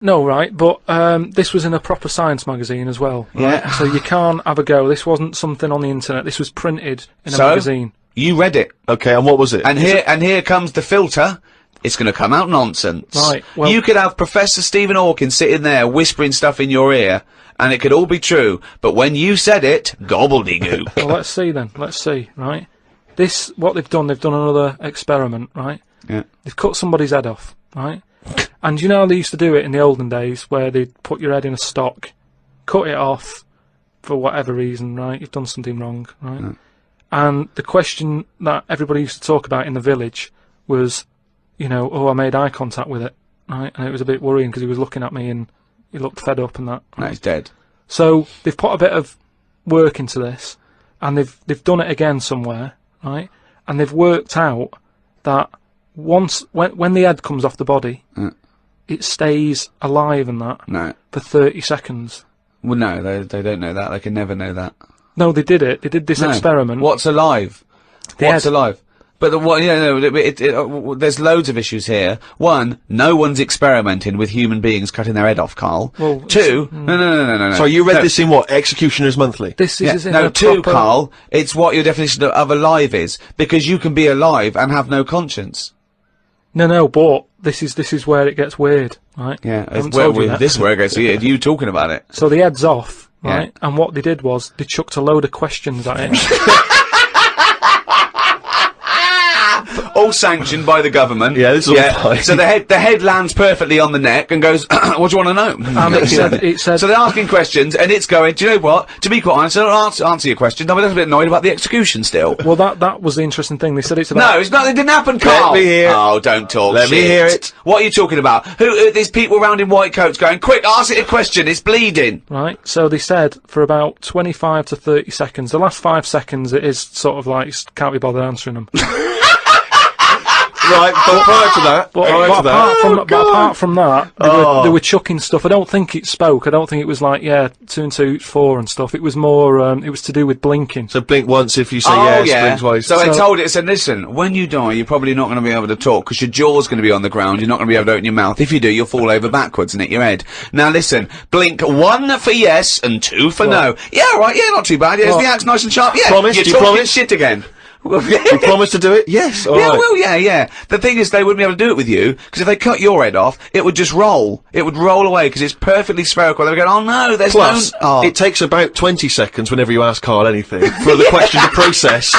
No, right, but this was in a proper science magazine as well. Right? Yeah. So you can't have a go. This wasn't something on the internet. This was printed in a magazine. You read it. Okay, and what was it? And here comes the filter. It's going to come out nonsense. Right, well... You could have Professor Stephen Hawking sitting there whispering stuff in your ear, and it could all be true, but when you said it, gobbledygook. Well, let's see then. Let's see, right? What they've done another experiment, right? Yeah. They've cut somebody's head off, right? And you know how they used to do it in the olden days, where they'd put your head in a stock, cut it off, for whatever reason, right? You've done something wrong, right? Yeah. And the question that everybody used to talk about in the village was, you know, oh, I made eye contact with it, right? And it was a bit worrying because he was looking at me and he looked fed up and that. No, he's dead. So they've put a bit of work into this, and they've done it again somewhere, right? And they've worked out that when the head comes off the body, it stays alive and that for 30 seconds. Well, no, they don't know that. They can never know that. No, they did it. They did this experiment. What's alive? What's head. alive? But there's loads of issues here. One, no one's experimenting with human beings cutting their head off, Carl. Well, two, no. So you read this in what? Executioner's Monthly? This is in no, a two, proper... Carl, it's what your definition of alive is. Because you can be alive and have no conscience. No, but this is where it gets weird, right? Yeah, I haven't told you that. this is where it gets weird. You talking about it. So the head's off, right? Yeah. And what they did was they chucked a load of questions at it. All sanctioned by the government. Yeah, this is all fine. So the head lands perfectly on the neck and goes, what do you want to know? And it said... So they're asking questions, and it's going, do you know what? To be quite honest, I don't answer your question. I'm a little bit annoyed about the execution still. Well, that was the interesting thing. They said it's about... No, it's not, it didn't happen, Carl! Let me hear it. Oh, don't talk Let me hear it. What are you talking about? There's people around in white coats going, quick, ask it a question, it's bleeding! Right, so they said for about 25 to 30 seconds, the last 5 seconds it is sort of like, can't be bothered answering them. Right, but prior to that, apart from that, they were chucking stuff. I don't think it spoke. I don't think it was like, 2 and 2 is 4 and stuff. It was more, it was to do with blinking. So blink once if you say blink twice. So they told it, said, listen, when you die, you're probably not going to be able to talk, because your jaw's going to be on the ground, you're not going to be able to open your mouth. If you do, you'll fall over backwards and hit your head. Now listen, blink 1 for yes and 2 for no. Yeah, right, yeah, not too bad. Yeah, the axe nice and sharp. Yeah, promise, you're talking shit again. You promise to do it? Yes. All right. Well, yeah. The thing is, they wouldn't be able to do it with you, because if they cut your head off, it would just roll. It would roll away, because it's perfectly spherical. They would go, oh no, there's Plus, no... it takes about 20 seconds whenever you ask Carl anything for the question to process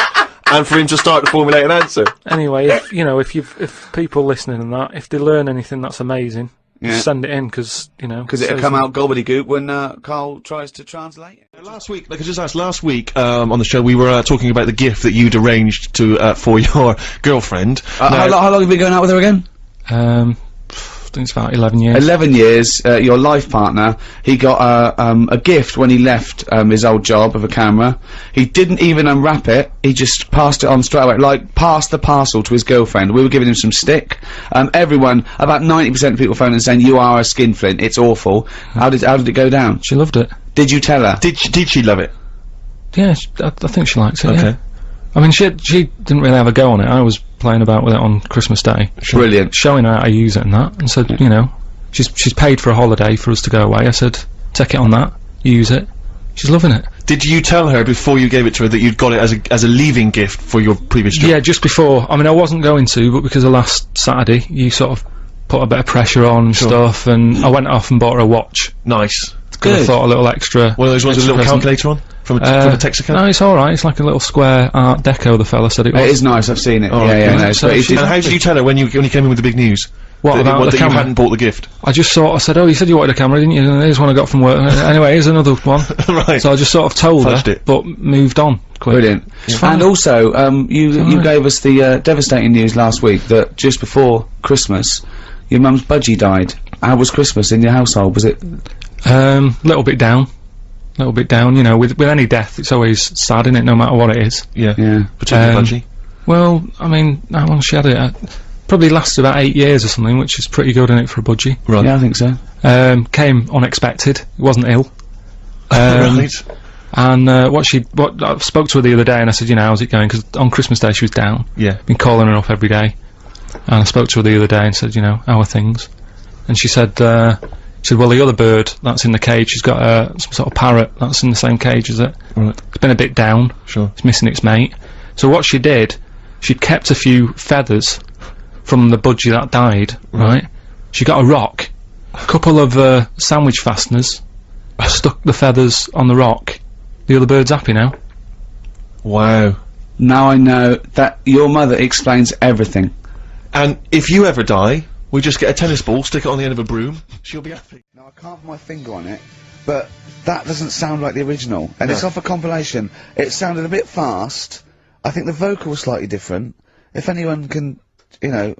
and for him to start to formulate an answer. Anyway, if people listening and that, if they learn anything, that's amazing. Yeah. Just send it in, because it'll come out gobbledygook when Carl tries to translate it. Last week, like I just asked last week on the show, we were talking about the gift that you'd arranged to for your girlfriend. How long have you been going out with her again? I think it's about 11 years. 11 years, your life partner, he got a gift when he left his old job of a camera. He didn't even unwrap it, he just passed it on straight away, like, passed the parcel to his girlfriend. We were giving him some stick. Everyone, about 90% of people phoning and saying, you are a skinflint, it's awful. How did it go down? She loved it. Did you tell her? Did she love it? Yeah, I think she likes it, okay. Yeah. I mean, she didn't really have a go on it. I was playing about with it on Christmas Day. Brilliant. Showing her how to use it and that, and said, she's paid for a holiday for us to go away. I said, take it on that, use it. She's loving it. Did you tell her before you gave it to her that you'd got it as a leaving gift for your previous job? Yeah, just before. I mean, I wasn't going to, but because of last Saturday, you sort of put a bit of pressure on and stuff, and I went off and bought her a watch. Nice. Because I thought a little extra... One of those ones with a little calculator on? From a Texaco? No, it's alright. It's like a little square Art Deco, the fella said it was. It is nice, I've seen it. Oh, yeah. So and how did you tell her when you came in with the big news? What about the that camera? You hadn't bought the gift? I just I said, oh, you said you wanted a camera, didn't you? And here's one I got from work. Anyway, here's another one. Right. So I just sort of told her, but moved on quick. Brilliant. And also, you gave us the devastating news last week that just before Christmas, your mum's budgie died. How was Christmas in your household? Was it... little bit down. With any death, it's always sad, isn't it, no matter what it is. Yeah. Particularly budgie. Well, I mean, how long she had it? Probably lasted about 8 years or something, which is pretty good, isn't it, for a budgie? Right. Yeah, I think so. Came unexpected. It wasn't ill. Right. And I spoke to her the other day, and I said, how's it going? Because on Christmas Day she was down. Yeah. Been calling her up every day. And I spoke to her the other day and said, how are things? And she said, She said, well, the other bird that's in the cage, she's got some sort of parrot that's in the same cage as it. Right. It's been a bit down. Sure. It's missing its mate. So what she did, she'd kept a few feathers from the budgie that died, right? She got a rock, a couple of sandwich fasteners, stuck the feathers on the rock. The other bird's happy now. Wow. Now I know that your mother explains everything. And if you ever die, we just get a tennis ball, stick it on the end of a broom, she'll be happy. Now I can't put my finger on it, but that doesn't sound like the original. And No. it's off a compilation. It sounded a bit fast. I think the vocal was slightly different. If anyone can, you know,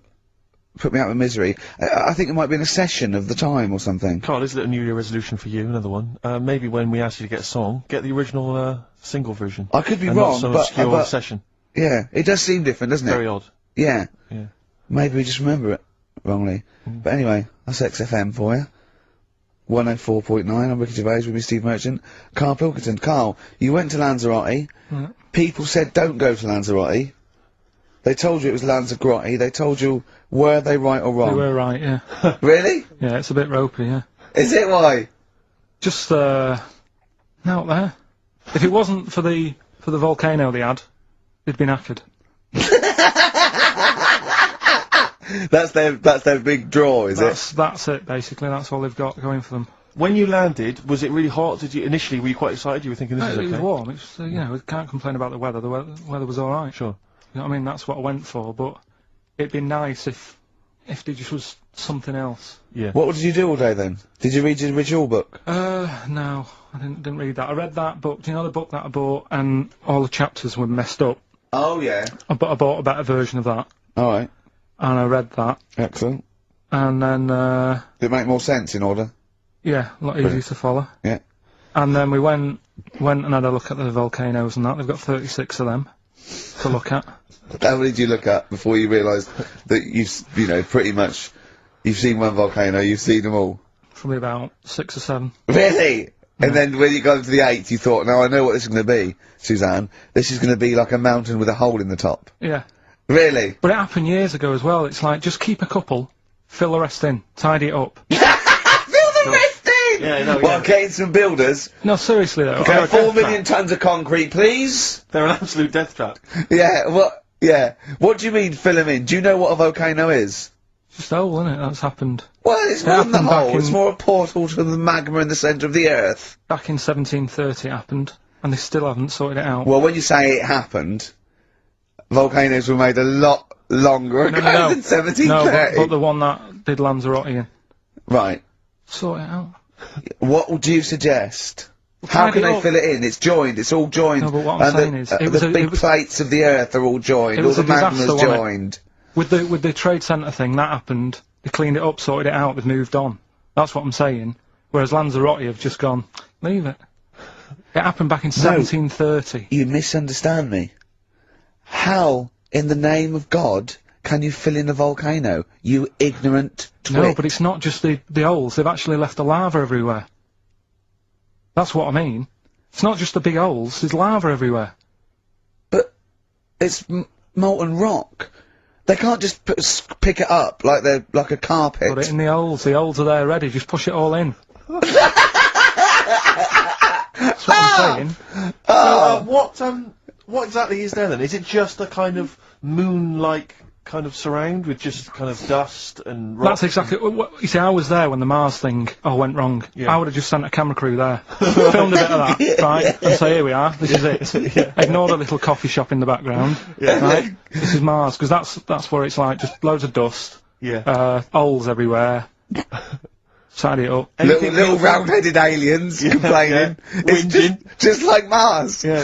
put me out of misery, I think it might be in a session of the time or something. Carl, is it a New Year resolution for you? Another one. Maybe when we ask you to get a song, get the original single version. I could be and wrong, not some but, obscure session. yeah, it does seem different, doesn't it? Very odd. Yeah. Yeah. Maybe we just remember it wrongly. But anyway, that's XFM for you. 104.9, I'm Ricky Gervais with me, Steve Merchant. Karl Pilkington. Carl, you went to Lanzarote. People said don't go to Lanzarote. They told you it was Lanzarote. They told you, were they right or They wrong? were right, yeah. Really? Yeah, it's a bit ropey, yeah. Is it why? Just, out there. If it wasn't for the volcano they had, they'd been knackered. That's their big draw, is it? That's it, basically. That's all they've got going for them. When you landed, was it really hot? Did you initially were you quite excited? You were thinking this is It okay. was warm. It's, you know, we can't complain about the weather. The weather was alright. Sure. You know what I mean? That's what I went for, but it'd be nice if there just was something else. Yeah. What did you do all day then? Did you read your ritual book? No, I didn't read that. I read that book, do you know the book that I bought, and all the chapters were messed up? Oh yeah. I bought a better version of that, Alright. and I read that, Excellent. and then, Did it make more sense in order? yeah, a lot easier to follow. Yeah. And then we went and had a look at the volcanoes and that. They've got 36 of them to look at. How many did you look at before you realised that you know, pretty much, you've seen one volcano, you've seen them all? Probably about 6 or 7. Really? And then when you got to the 8th, you thought, now I know what this is going to be, Suzanne. This is going to be like a mountain with a hole in the top. Yeah. Really? But it happened years ago as well. It's like, just keep a couple, fill the rest in, tidy it up. Fill the rest in! Yeah, no, Well, yeah. getting some builders. No, seriously though. Okay, 4 million tons of concrete, please. They're an absolute death trap. Yeah, what? Yeah. What do you mean fill them in? Do you know what a volcano is? Just a hole, isn't it? That's happened. Well, it's more than the happened back hole. It's in- more a portal to the magma in the centre of the earth. Back in 1730 it happened, and they still haven't sorted it out. Well, when you say it happened, volcanoes were made a lot longer ago no. than 1730. No, but the one that did Lanzarote in. Right. Sort it out. What would you suggest? How tidy can they up. fill it in? It's joined. It's all joined. No, but what I'm saying is, it was the a- big it was- plates of the earth are all joined. it All was the a disaster, magma's wasn't it? joined. With the trade centre thing, that happened. They cleaned it up, sorted it out, they've moved on. That's what I'm saying. Whereas Lanzarote have just gone, leave it. It happened back in 1730. You misunderstand me. How, in the name of God, can you fill in a volcano? You ignorant twit. No, but it's not just the holes. They've actually left the lava everywhere. That's what I mean. It's not just the big holes. There's lava everywhere. But it's molten rock. They can't just pick it up like they're like a carpet. Put it in the holes. The holes are there ready. Just push it all in. That's what I'm saying. What exactly is there then? Is it just a kind of moon-like kind of surround with just kind of dust and rocks? That's exactly. You see, I was there when the Mars thing went wrong. Yeah. I would have just sent a camera crew there, filmed a bit of that, right, and say, here we are. This is it. Ignore the little coffee shop in the background. Right? This is Mars, because that's where it's like just loads of dust, Yeah. holes everywhere. Tidy it up. Little round-headed aliens complaining. yeah. It's just like Mars. Yeah.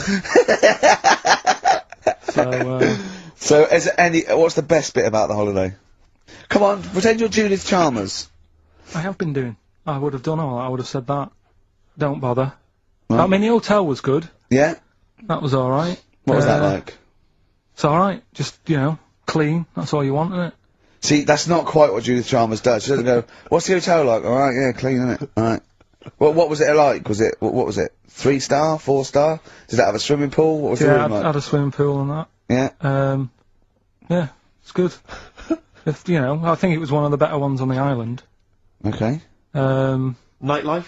So, So, is there any? What's the best bit about the holiday? Come on, pretend you're Judith Chalmers. I have been doing. I would have done all that. I would have said that. Don't bother. Right. I mean, the hotel was good. Yeah. That was alright. What was that like? It's alright. Just, you know, clean. That's all you want, isn't it? See, that's not quite what Judith Chalmers does. She doesn't go, "What's the hotel like?" All right, yeah, clean, isn't it? All right. What was it like? Was it what was it? 3-star, 4-star? Did it have a swimming pool? What was the Yeah, room like? had a swimming pool and that. Yeah. Yeah, it's good. If, you know, I think it was one of the better ones on the island. Okay. Nightlife?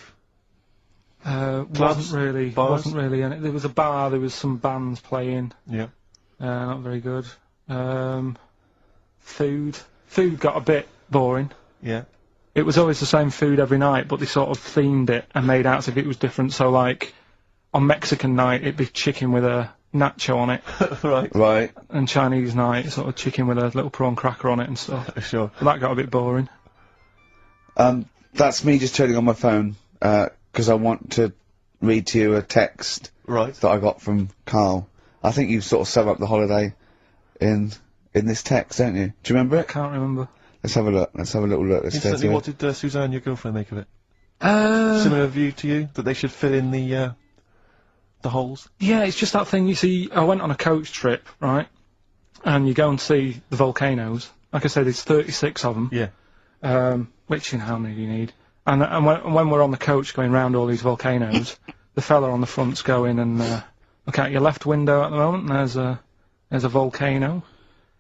Wasn't really. Bars? Wasn't really. And there was a bar. There was some bands playing. Yeah. Not very good. Food. Food got a bit boring. Yeah. It was always the same food every night, but they sort of themed it and made out as if it was different. So, like, on Mexican night, it'd be chicken with a nacho on it. Right. Right. And Chinese night, sort of chicken with a little prawn cracker on it and stuff. Sure. But that got a bit boring. That's me just turning on my phone, 'cause I want to read to you a text Right. that I got from Carl. I think you sort of sum up the holiday in this text, don't you? Do you remember it? Can't remember. Let's have a look. Let's have a little look. Let's go Instantly, to what it. did Suzanne, your girlfriend, make of it? Similar view to you? That they should fill in the holes? Yeah, it's just that thing, you see, I went on a coach trip, right? And you go and see the volcanoes. Like I said, there's 36 of them. Yeah. Which, you know, how many do you need? And when we're on the coach going round all these volcanoes, the fella on the front's going and, look out your left window at the moment, and there's a volcano.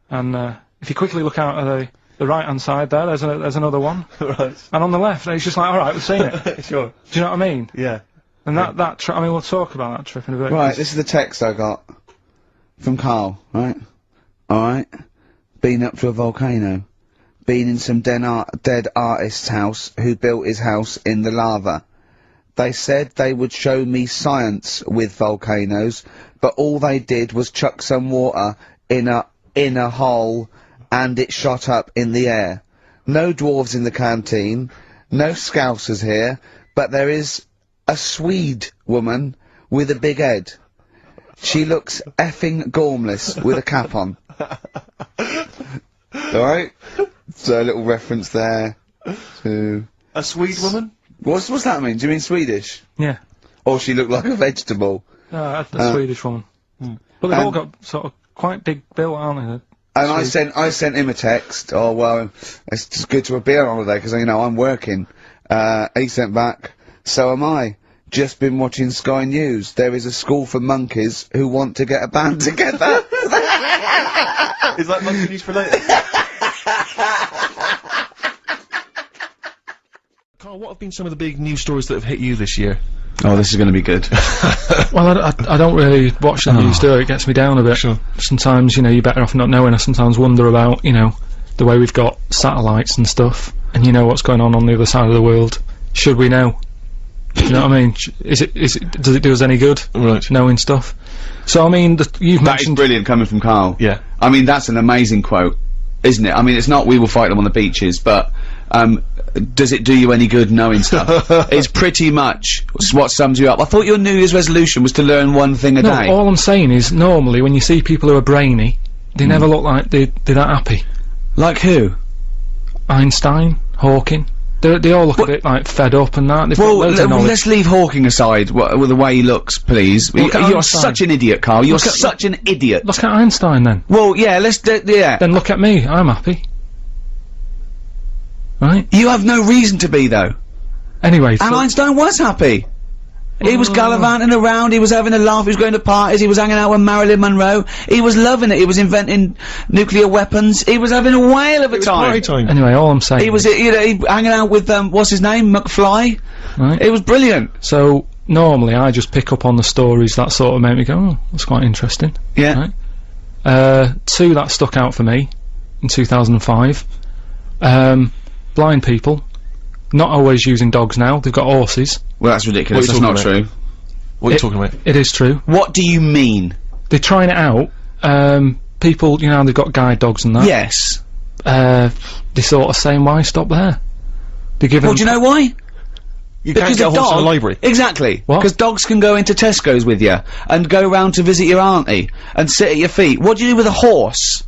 And, if you quickly look out at the right-hand side there, there's another one. Right. And on the left, it's just like, alright, we've seen it. Sure. Do you know what I mean? Yeah. And that trip, I mean, we'll talk about that trip in a bit. Right, this is the text I got from Carl, right? Alright. Been up to a volcano. Been in some dead artist's house who built his house in the lava. They said they would show me science with volcanoes, but all they did was chuck some water in a hole and it shot up in the air. No dwarves in the canteen, no scousers here, but there is a Swede woman with a big head. She looks effing gormless with a cap on. Alright? So a little reference there to... A Swede woman? What's that mean? Do you mean Swedish? Yeah. Or she looked like a vegetable? No, the Swedish woman. But they've all got sort of quite big built, aren't they? And I sent him a text. Oh well, it's just good to be on holiday because you know I'm working. He sent back. So am I. Just been watching Sky News. There is a school for monkeys who want to get a band together. Is that monkey news related? Carl, what have been some of the big news stories that have hit you this year? Oh, this is going to be good. Well, I don't really watch the news, do it? It gets me down a bit. Sure. Sometimes, you know, you're better off not knowing. I sometimes wonder about, you know, the way we've got satellites and stuff, and you know what's going on the other side of the world. Should we know? Do you know what I mean? Does it do us any good? Right. Knowing stuff? So, I mean, you've That is mentioned... brilliant coming from Carl. Yeah. I mean, that's an amazing quote, isn't it? I mean, it's not "we will fight them on the beaches," but does it do you any good knowing stuff? It's pretty much what sums you up. I thought your New Year's resolution was to learn one thing a day. All I'm saying is, normally, when you see people who are brainy, they never look like they're that happy. Like who? Einstein, Hawking. They all look a bit, like, fed up and that. They've got Well, loads of knowledge. let's leave Hawking aside with the way he looks, please. Look at You're Einstein. such an idiot, Carl. You're such an idiot. Look at Einstein, then. Well, yeah, yeah. Then look at me. I'm happy. Right? You have no reason to be, though. Anyway, And Einstein was happy. He was gallivanting around, he was having a laugh, he was going to parties, he was hanging out with Marilyn Monroe, he was loving it, he was inventing nuclear weapons, he was having a whale of a time. Anyway, all I'm saying He was, you know, hanging out with, what's his name, McFly? Right. It was brilliant. So, normally, I just pick up on the stories that sort of make me go, oh, that's quite interesting. Yeah. Right? Two that stuck out for me in 2005. Blind people. Not always using dogs now, they've got horses. Well, that's ridiculous, that's not true. What are you talking about? It is true. What do you mean? They're trying it out. People, you know, they've got guide dogs and that. Yes. They're sort of saying, why stop there? They're giving Well, do you know why? You can't get a horse in the library. Exactly. What? Because dogs can go into Tesco's with you, and go round to visit your auntie, and sit at your feet. What do you do with a horse?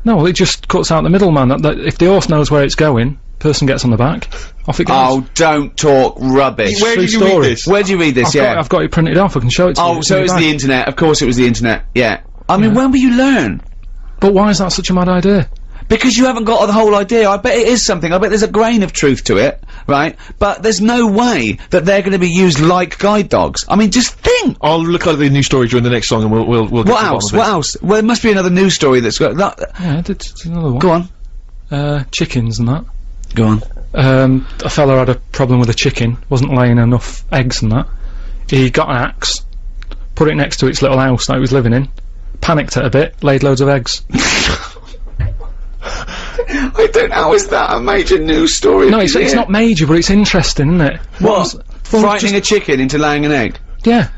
No, well, it just cuts out the middleman. That if the horse knows where it's going, person gets on the back, off it goes. Oh, don't talk rubbish. Where True did you read story. this? Where do you read this, I've got it printed off, I can show it to you. Oh, It's so in it's your the bag. internet. Of course it was the internet. Yeah. I mean, when will you learn? But why is that such a mad idea? Because you haven't got the whole idea. I bet it is something. I bet there's a grain of truth to it, right? But there's no way that they're going to be used like guide dogs. I mean, just think. I'll look at the news story during the next song and we'll get to the What bottom else? of it. What else? Well, there must be another news story that's got that. Yeah, it's another one. Go on. Chickens and that. Go on. A fella had a problem with a chicken, wasn't laying enough eggs and that. He got an axe, put it next to its little house that he was living in, panicked it a bit, laid loads of eggs. I don't know, how is that a major news story? No, it's not major, but it's interesting, isn't it? What? Frightening a chicken into laying an egg? Yeah.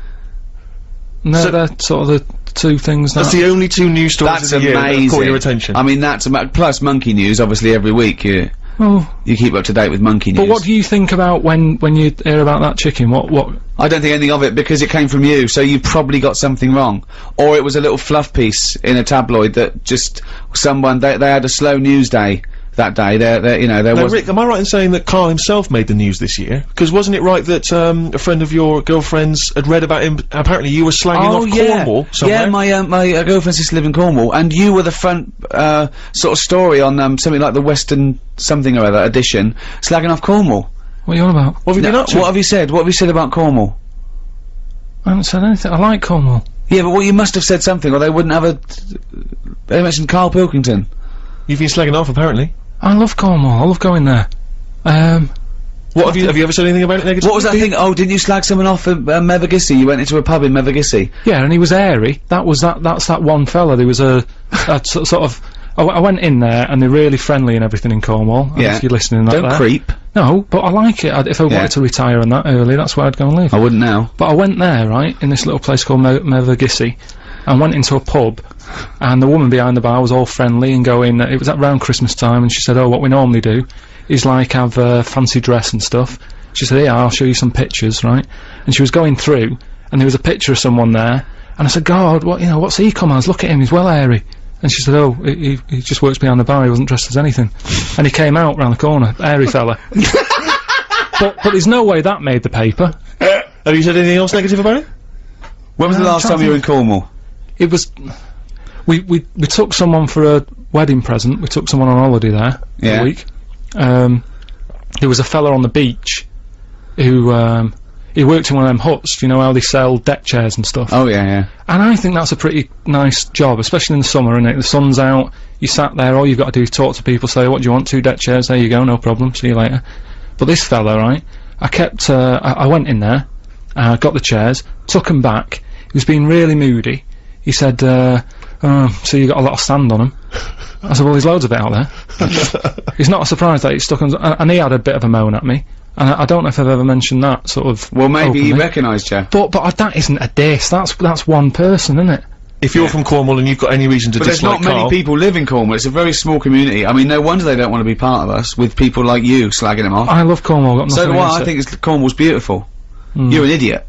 No, so they're sort of the two things. That's the only two news stories That's of the year that amazing. have caught your attention. I mean, that's plus monkey news, obviously, every week you keep up to date with monkey news. But what do you think about when you hear about that chicken? What? I don't think anything of it, because it came from you, so you probably got something wrong. Or it was a little fluff piece in a tabloid that just someone, they had a slow news day that day. There was... Rick, am I right in saying that Carl himself made the news this year? Because wasn't it right that a friend of your girlfriend's had read about him, apparently you were slagging off Cornwall somewhere? Yeah, my girlfriend's sister live in Cornwall, and you were the front sort of story on something like the Western something or other edition, slagging off Cornwall. What are you on about? What have you been up to? What have you said? What have you said about Cornwall? I haven't said anything. I like Cornwall. Yeah, but you must have said something, or they wouldn't have they mentioned Karl Pilkington. You've been slagging off, apparently. I love Cornwall. I love going there. What have you ever said anything about it negatively? What was that thing? Oh, didn't you slag someone off at Mevagissey? You went into a pub in Mevagissey. Yeah, and he was airy. That's that one fella. There was a sort of. I went in there, and they're really friendly and everything in Cornwall. Yeah. If you're listening, Don't creep. No, but I like it. If I wanted to retire and that early, that's where I'd go and live. I wouldn't now. But I went there, right, in this little place called Mevagissey, and went into a pub, and the woman behind the bar was all friendly and going, it was around Christmas time, and she said, oh, what we normally do is like have a fancy dress and stuff. She said, yeah, I'll show you some pictures, right? And she was going through, and there was a picture of someone there, and I said, God, what's he come as? Look at him, he's well airy. And she said, oh, he just works behind the bar, he wasn't dressed as anything. And he came out round the corner, airy fella. but there's no way that made the paper. Have you said anything else negative about it? When was the last time you were in Cornwall? It was... We took someone for a wedding present, we took someone on holiday there for a week. There was a fella on the beach who, he worked in one of them huts, you know how they sell deck chairs and stuff. Oh, yeah. And I think that's a pretty nice job, especially in the summer, innit? The sun's out, you sat there, all you've got to do is talk to people, say, what do you want, 2 deck chairs, there you go, no problem, see you later. But this fella, right, I went in there, got the chairs, took them back, he was being really moody. He said, so you got a lot of sand on them. I said, well, there's loads of it out there. It's not a surprise that he stuck on, and he had a bit of a moan at me. And I don't know if I've ever mentioned that sort of. Well, maybe openly. he recognised you. But that isn't a diss. That's one person, isn't it? If you're from Cornwall and you've got any reason to But there's dislike not many people live in Cornwall. It's a very small community. I mean, no wonder they don't want to be part of us with people like you slagging them off. I love Cornwall. Got So nothing do I. against I think Cornwall's beautiful. You're an idiot.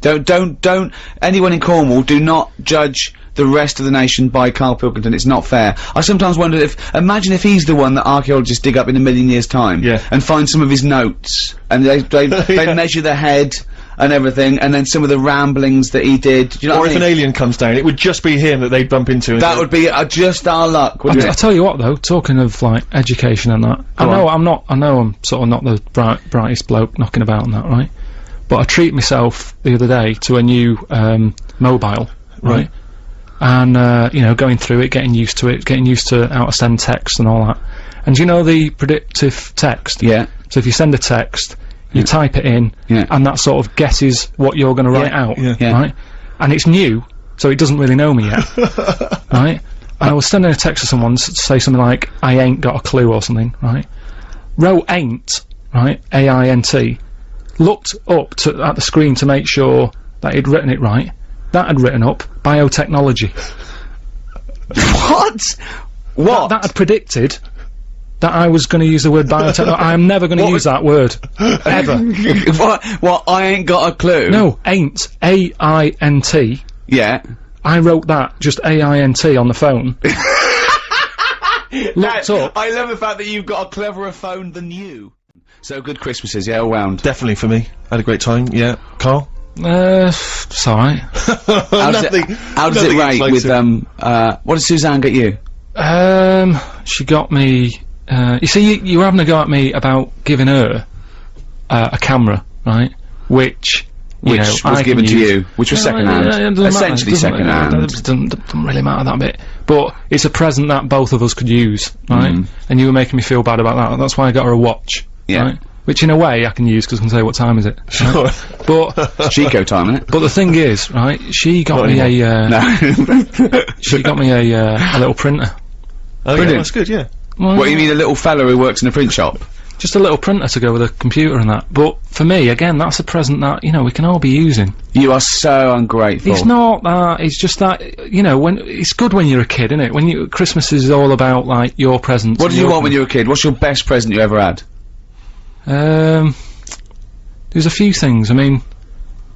Don't. Anyone in Cornwall, do not judge the rest of the nation by Karl Pilkington. It's not fair. I sometimes wonder imagine if he's the one that archaeologists dig up in a million years' time, and find some of his notes, and they measure the head and everything, and then some of the ramblings that he did. Do you know or what if I mean? an alien comes down, it would just be him that they'd bump into. That would be just our luck, wouldn't I it? tell you what, though, talking of like education and that, I know I'm sort of not the brightest bloke knocking about and that, right? But I treat myself the other day to a new mobile, right? And going through it, getting used to it, getting used to how to send text and all that. And you know the predictive text? Yeah. So if you send a text, you type it in, and that sort of guesses what you're going to write out, right? And it's new, so it doesn't really know me yet, right? And I was sending a text to someone to say something like, I ain't got a clue or something, right? Wrote ain't, right? A-I-N-T. Looked up at the screen to make sure that he'd written it right. That had written up biotechnology. What? That had predicted that I was going to use the word biotechnology. I am never going to use that word. Ever. What? I ain't got a clue? No, ain't. A-I-N-T. Yeah. I wrote that, just A-I-N-T on the phone. Looked up. I love the fact that you've got a cleverer phone than you. So good Christmases, yeah, all round. Definitely for me. Had a great time, yeah. Carl? It's alright. How does it rate with, what did Suzanne get you? She got me, you see, you were having a go at me about giving her, a camera, right? Which you know, Which was given to you, which was second hand. Essentially second hand. It doesn't really matter that bit. But it's a present that both of us could use, right? And you were making me feel bad about that. That's why I got her a watch, right? Which in a way I can use because I can say what time is it. Sure. But Chico time, innit? But the thing is, right? She got me she got me a little printer. Oh, yeah, that's good. Yeah. Well, What, you mean a little fella who works in a print shop? just a little printer to go with a computer and that. But for me, again, that's a present that, you know, we can all be using. You are so ungrateful. It's not that, it's just that, you know, when, it's good when you're a kid, isn't it? When you, Christmas is all about, like, your presents. What did you want when you were a kid? What's your best present you ever had? There's a few things. I mean,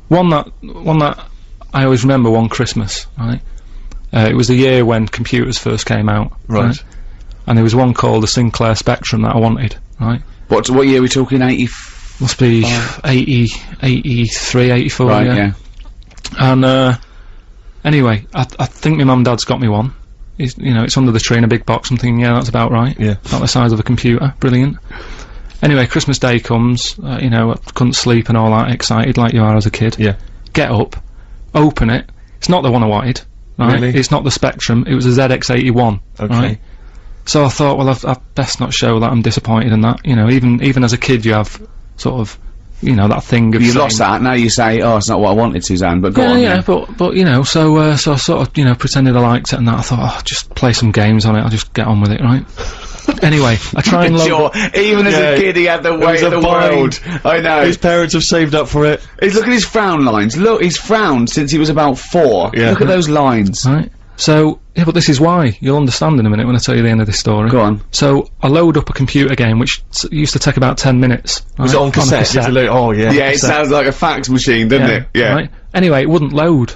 one that I always remember one Christmas, right? It was the year when computers first came out. Right. And there was one called the Sinclair Spectrum that I wanted, right? What year are we talking? 80? Must be 80, 83, 84, Right, yeah. And, anyway, I think my mum and dad's got me one. It's, you know, it's under the tree in a big box. I'm thinking, yeah, that's about right. Yeah. About the size of a computer. Brilliant. Anyway, Christmas Day comes, you know, I couldn't sleep and all that, excited like you are as a kid. Yeah. Get up, open it. It's not the one I wanted, right? Really? It's not the Spectrum, it was a ZX81, Okay. right? So I thought, well, I've best not show that I'm disappointed in that. You know, even as a kid, you have sort of, you know, that thing of You saying, lost that, now you say, oh, it's not what I wanted, Suzanne, but go on. yeah, but, you know, so I sort of, you know, pretended I liked it and that. I thought, oh, just play some games on it, I'll just get on with it, right? Anyway, I try and load Sure, even as a kid he had the weight of the world. I know. His parents have saved up for it. Look at his frown lines. Look, he's frowned since he was about 4. Yeah. Look at those lines. Right. So, yeah, but this is why. You'll understand in a minute when I tell you the end of this story. Go on. So, I load up a computer game, which used to take about 10 minutes. Was it on cassette? Oh, yeah. Yeah, it sounds like a fax machine, doesn't it? Yeah. Right? Anyway, it wouldn't load.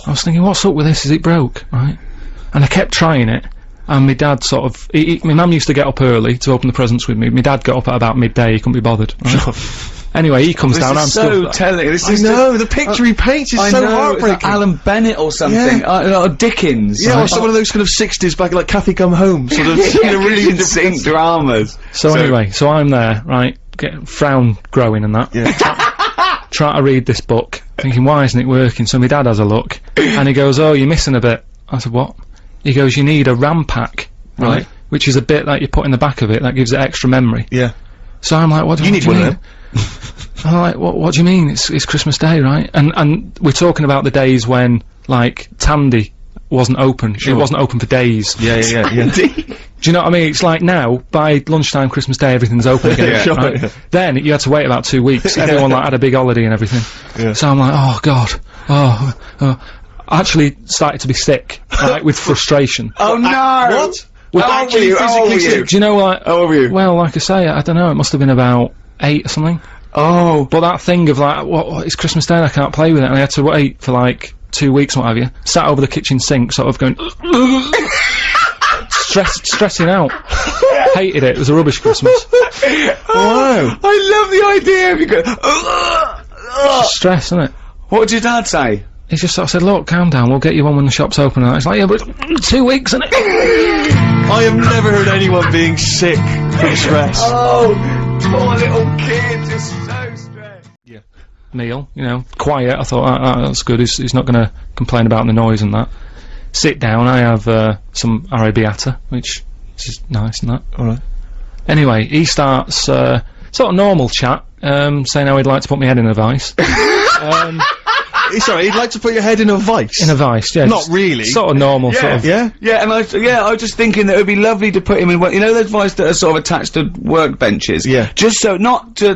I was thinking, what's up with this? Is it broke? Right? And I kept trying it, and my dad sort of... my mum used to get up early to open the presents with me. My dad got up at about midday, he couldn't be bothered. Right? Anyway, he comes down, I'm so telling. This is the picture he paints is so heartbreaking. It's like Alan Bennett or something. Or Dickens. Yeah, or some of those kind of 60s back, like Kathy Come Home, sort of, you know, really insane dramas. So anyway, so I'm there, right, frown growing and that. Yeah. Try to read this book, thinking, why isn't it working? So my dad has a look, and he goes, oh, you're missing a bit. I said, what? He goes, you need a RAM pack, right? Which is a bit that you put in the back of it that gives it extra memory. Yeah. So I'm like, what do you need one mean? of them. I'm like, what do you mean? It's Christmas Day, right? And we're talking about the days when, like, Tandy wasn't open. It wasn't open for days. Yeah. Do you know what I mean? It's like now, by lunchtime Christmas Day, everything's open again. Right? Yeah. Then, you had to wait about 2 weeks. Everyone, like, had a big holiday and everything. Yeah. So I'm like, oh, God. I actually started to be sick, right, with frustration. Oh, no! What? How old were you? How old were you? Do you know what? How old were you? Well, like I say, I don't know, it must have been about 8 or something. Oh. But that thing of like, what, it's Christmas Day, I can't play with it, and I had to wait for like 2 weeks, what have you. Sat over the kitchen sink, sort of going, stressing out. Hated it, it was a rubbish Christmas. Wow. I love the idea of you going, Stress, isn't it? What did your dad say? He just sort of said, look, calm down, we'll get you one when the shop's open, and it's like, yeah, but 2 weeks, isn't it? I have never heard anyone being sick from stress. Oh, poor little kid, just so stressed. Yeah. Neil, you know, quiet, I thought, that's good, he's not gonna complain about the noise and that. Sit down, I have, some arrabbiata, which is nice and that. Alright. Anyway, he starts, sort of normal chat, saying how he'd like to put my head in a vice. Sorry, he'd like to put your head in a vice? In a vice, yeah. Not really. Sort of normal, sort of. Yeah? Yeah, and I was just thinking that it would be lovely to put him in, you know those vices that are sort of attached to workbenches? Yeah. Just so, not to,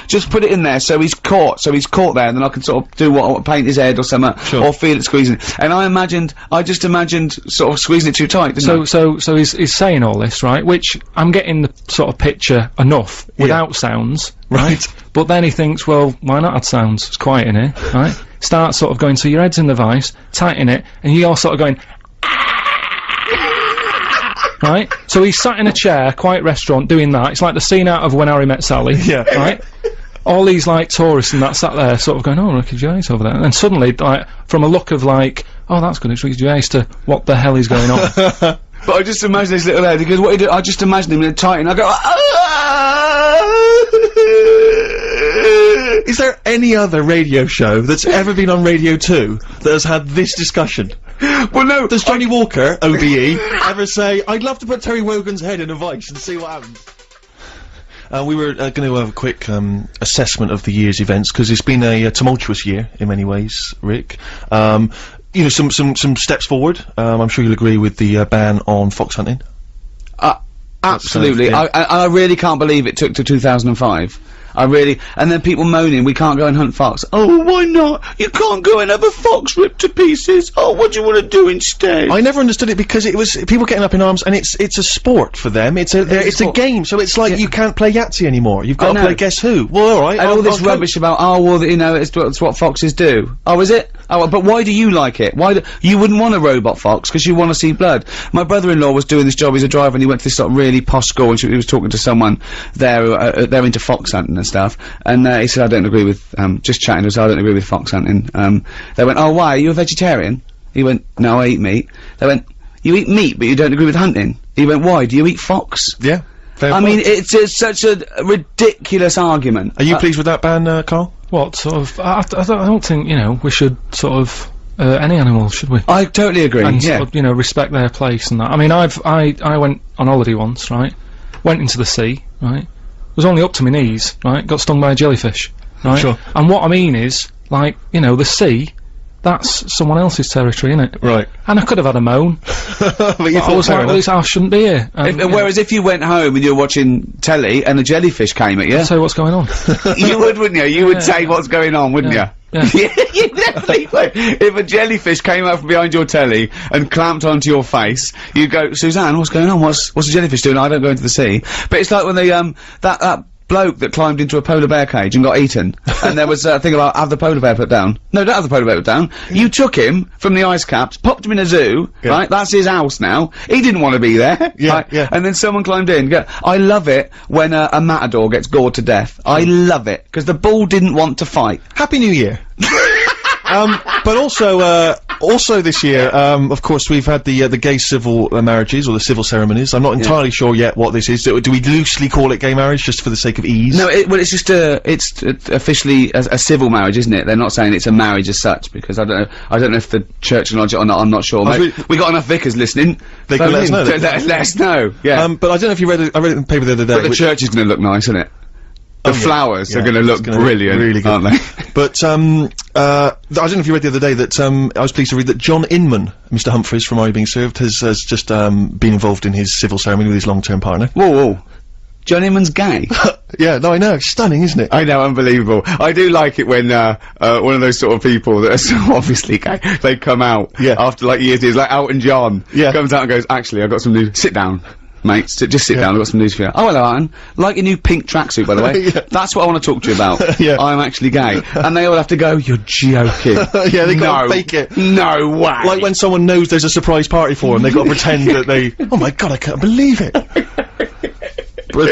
just put it in there so he's caught there, and then I can sort of do paint his head or something, or feel it squeezing. And I just imagined sort of squeezing it too tight, didn't I? So he's saying all this, right? Which, I'm getting the sort of picture enough, without sounds, right? But then he thinks, well, why not add sounds? It's quiet in here, right? Start sort of going, so your head's in the vice, tighten it, and you're sort of going, right? So he's sat in a chair, quiet restaurant, doing that. It's like the scene out of When Harry Met Sally, right? All these, like, tourists and that sat there, sort of going, oh, Ricky Gervais over there. And then suddenly, like, from a look of like, oh, that's good, it's Ricky Gervais, to what the hell is going on? But I just imagine this little head, because what he do, I just imagine him in a tighten, I go, Is there any other radio show that's ever been on Radio 2 that has had this discussion? Well, no. Does Johnny Walker, OBE, ever say, I'd love to put Terry Wogan's head in a vice and see what happens? We were going to have a quick assessment of the year's events, because it's been a tumultuous year in many ways, Rick. You know, some steps forward. I'm sure you'll agree with the ban on fox hunting. Absolutely. Yeah. I really can't believe it took to 2005. And then people moaning, we can't go and hunt fox. Oh, why not? You can't go and have a fox ripped to pieces. Oh, what do you want to do instead? I never understood it, because it was people getting up in arms, and it's a sport for them. It's a game, so it's like you can't play Yahtzee anymore. You've got to play Guess Who. Well, all right. And all this rubbish about, oh, well, you know, it's what foxes do. Oh, is it? Oh, but why do you like it? You wouldn't want a robot fox, because you want to see blood. My brother-in-law was doing this job, he's a driver, and he went to this sort of really posh school, and he was talking to someone there, they're into fox hunting and stuff, and he said, I don't agree with, just chatting to us, I don't agree with fox hunting. They went, oh, why, are you a vegetarian? He went, no, I eat meat. They went, you eat meat, but you don't agree with hunting? He went, why, do you eat fox? Yeah. I mean, it's such a ridiculous argument. Are you pleased with that ban, Carl? What sort of? I don't think, you know, we should sort of any animal, should we? I totally agree. And yeah. sort of, you know, respect their place and that. I mean, I went on holiday once, right? Went into the sea, right? Was only up to my knees, right? Got stung by a jellyfish, right? Sure. And what I mean is, like, you know, the sea. That's someone else's territory, innit? Right. And I could have had a moan. But you I was like, well, I shouldn't be here. Whereas if you went home and you were watching telly and a jellyfish came at you... I'd say what's going on. You would, wouldn't you? You would say what's going on, wouldn't you? Yeah. You definitely would. If a jellyfish came out from behind your telly and clamped onto your face, you'd go, Suzanne, what's going on? What's a jellyfish doing? I don't go into the sea. But it's like when they, that bloke that climbed into a polar bear cage and got eaten, and there was a thing about have the polar bear put down. No, don't have the polar bear put down. You took him from the ice caps, popped him in a zoo, right? That's his house now. He didn't want to be there. Right? And then someone climbed in. I love it when a matador gets gored to death. I love it, because the bull didn't want to fight. Happy New Year. But also this year, of course, we've had the gay civil marriages, or the civil ceremonies. I'm not entirely sure yet what this is. Do we loosely call it gay marriage, just for the sake of ease? No, well, it's just it's officially a civil marriage, isn't it? They're not saying it's a marriage as such, because I don't know if the church acknowledge it or not, I'm not sure. We got enough vicars listening. They could let us know. Let us know, yeah. But I don't know if you read it, I read it in the paper the other day. But the church is gonna look nice, isn't it? The flowers are gonna look brilliant, really good, aren't they? But I don't know if you read the other day that I was pleased to read that John Inman, Mr. Humphreys from Are You Being Served, has just been involved in his civil ceremony with his long-term partner. Whoa. John Inman's gay. Yeah, no, I know. Stunning, isn't it? I know, unbelievable. I do like it when one of those sort of people that are so obviously gay, they come out after like years, like Elton John comes out and goes, actually, I've got some news. Sit down. Mate, just sit down, I've got some news for you. Oh, hello, Alan. Like your new pink tracksuit, by the way. That's what I want to talk to you about. I'm actually gay. And they all have to go, you're joking. Yeah, they gotta fake it. No way. Like when someone knows there's a surprise party for them, they gotta pretend that they, oh my god, I can't believe it. But,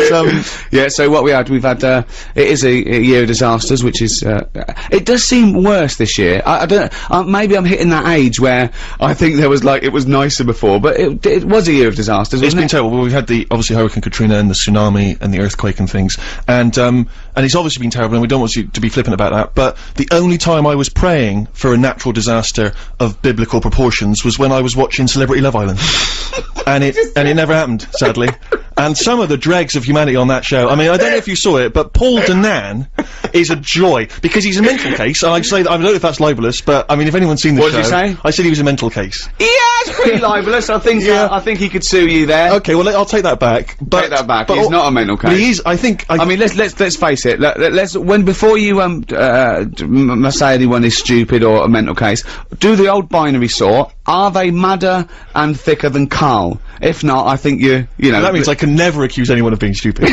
yeah, so what we've had, it is a year of disasters, which is, it does seem worse this year. I don't, maybe I'm hitting that age where I think there was like, it was nicer before, but it was a year of disasters, wasn't it? It's been terrible. Well, we've had obviously Hurricane Katrina and the tsunami and the earthquake and things, and it's obviously been terrible, and we don't want you to be flippant about that, but the only time I was praying for a natural disaster of biblical proportions was when I was watching Celebrity Love Island. and it never happened, sadly. And some of the dregs of humanity on that show, I mean, I don't know if you saw it, but Paul Danan is a joy, because he's a mental case, and I'd say, I don't know if that's libelous, but, I mean, if anyone's seen the show... What did you say? I said he was a mental case. Yeah, it's pretty libelous, I think, I think he could sue you there. Okay, well, I'll take that back. But, take that back, he's not a mental case. But he is, I think... I mean, let's face it, before you, say anyone is stupid or a mental case, do the old binary sort, are they madder and thicker than Carl? If not, I think you know... That means I can never accuse anyone of being stupid. But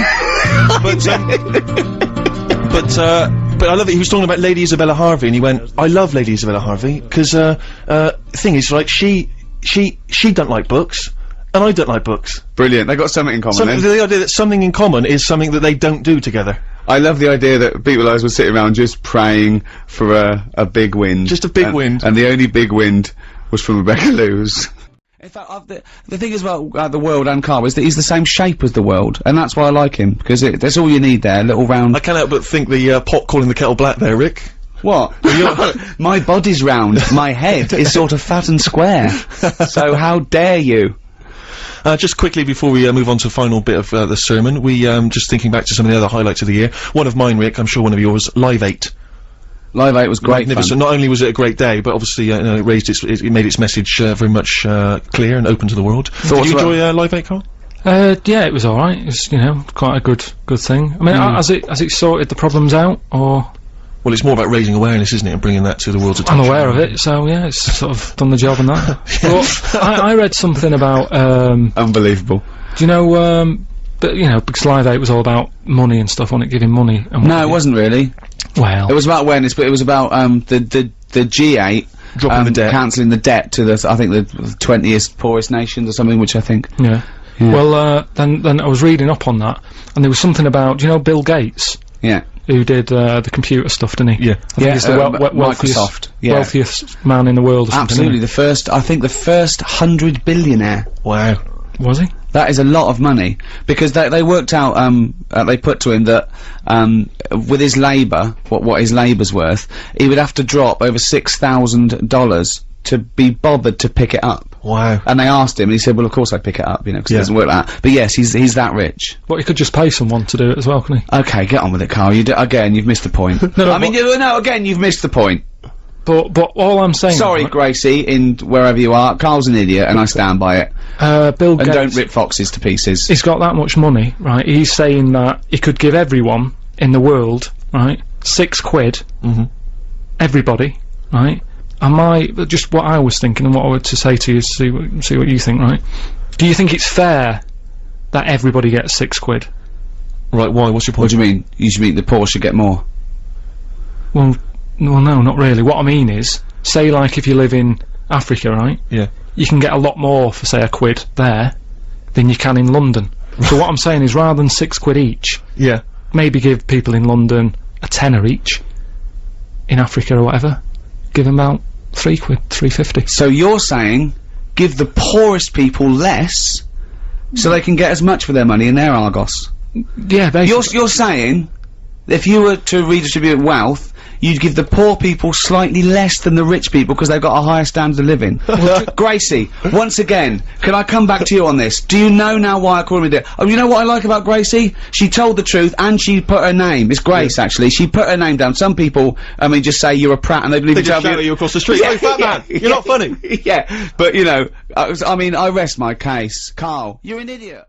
I love that he was talking about Lady Isabella Harvey, and he went, I love Lady Isabella Harvey, because, the thing is, like, she don't like books, and I don't like books. Brilliant, they got something in common then. The idea that something in common is something that they don't do together. I love the idea that people like us were sitting around just praying for a big wind. Just a big wind. And the only big wind was from Rebecca Lewis. In fact, the thing is about the world and Carl is that he's the same shape as the world, and that's why I like him, because that's all you need there, a little round... I can't help but think the pot calling the kettle black there, Rick. What? My body's round, my head is sort of fat and square, so how dare you? Just quickly before we move on to the final bit of the sermon, we just thinking back to some of the other highlights of the year. One of mine, Rick, I'm sure one of yours, Live 8. Live 8 was great fun. So not only was it a great day, but obviously you know, it made its message very much clear and open to the world. Did you enjoy Live 8, Carl? Yeah, it was all right. It was, you know, quite a good thing. I mean, has it sorted the problems out, or? Well, it's more about raising awareness, isn't it, and bringing that to the world's attention. I'm aware of it, so yeah, it's sort of done the job on that. But I read something about unbelievable. Do you know? But you know, because Live 8 was all about money and stuff, wasn't it? Giving money. And no, it wasn't really. Well, it was about awareness, but it was about the G8 dropping the debt, cancelling the debt to the I think the 20th poorest nations or something, which I think. Yeah. Well, then I was reading up on that, and there was something about, do you know Bill Gates? Yeah. Who did the computer stuff, didn't he? Yeah. I think he's the Microsoft. wealthiest man in the world. Or Absolutely, the first 100 billionaire. Wow. Was he? That is a lot of money, because they worked out, they put to him that, with his labour, what his labour's worth, he would have to drop over $6,000 to be bothered to pick it up. Wow. And they asked him, and he said, well, of course I'd pick it up, you know, because it doesn't work like that. But yes, he's that rich. But he could just pay someone to do it as well, couldn't he? Okay, get on with it, Carl. Again, you've missed the point. No, I mean, again, you've missed the point. But all I'm saying... Sorry, right, Gracie, in wherever you are, Carl's an idiot, and I stand by it. Bill Gates... And don't rip foxes to pieces. He's got that much money, right? He's saying that he could give everyone in the world, right, £6. Mm-hmm. Everybody, right? And just what I was thinking and what I would to say to you, see what you think, right? Do you think it's fair that everybody gets £6? Right, why? What's your point? What do you mean? You should mean the poor should get more? Well, no, not really. What I mean is, say like if you live in Africa, right? Yeah. You can get a lot more for, say, £1 there than you can in London. So what I'm saying is, rather than £6 each, yeah, maybe give people in London a tenner each. In Africa or whatever, give them about £3, £3.50. So you're saying, give the poorest people less, so they can get as much for their money in their Argos? Yeah, basically. You're saying, if you were to redistribute wealth, you'd give the poor people slightly less than the rich people because they've got a higher standard of living. Gracie, once again, can I come back to you on this? Do you know now why I call him a dick? Oh, you know what I like about Gracie? She told the truth and she put her name. It's Grace, actually. She put her name down. Some people, I mean, just say you're a prat and they believe they just shout at you across the street. Oh, fat man! You're not funny! Yeah, but, you know, I mean, I rest my case. Carl, you're an idiot.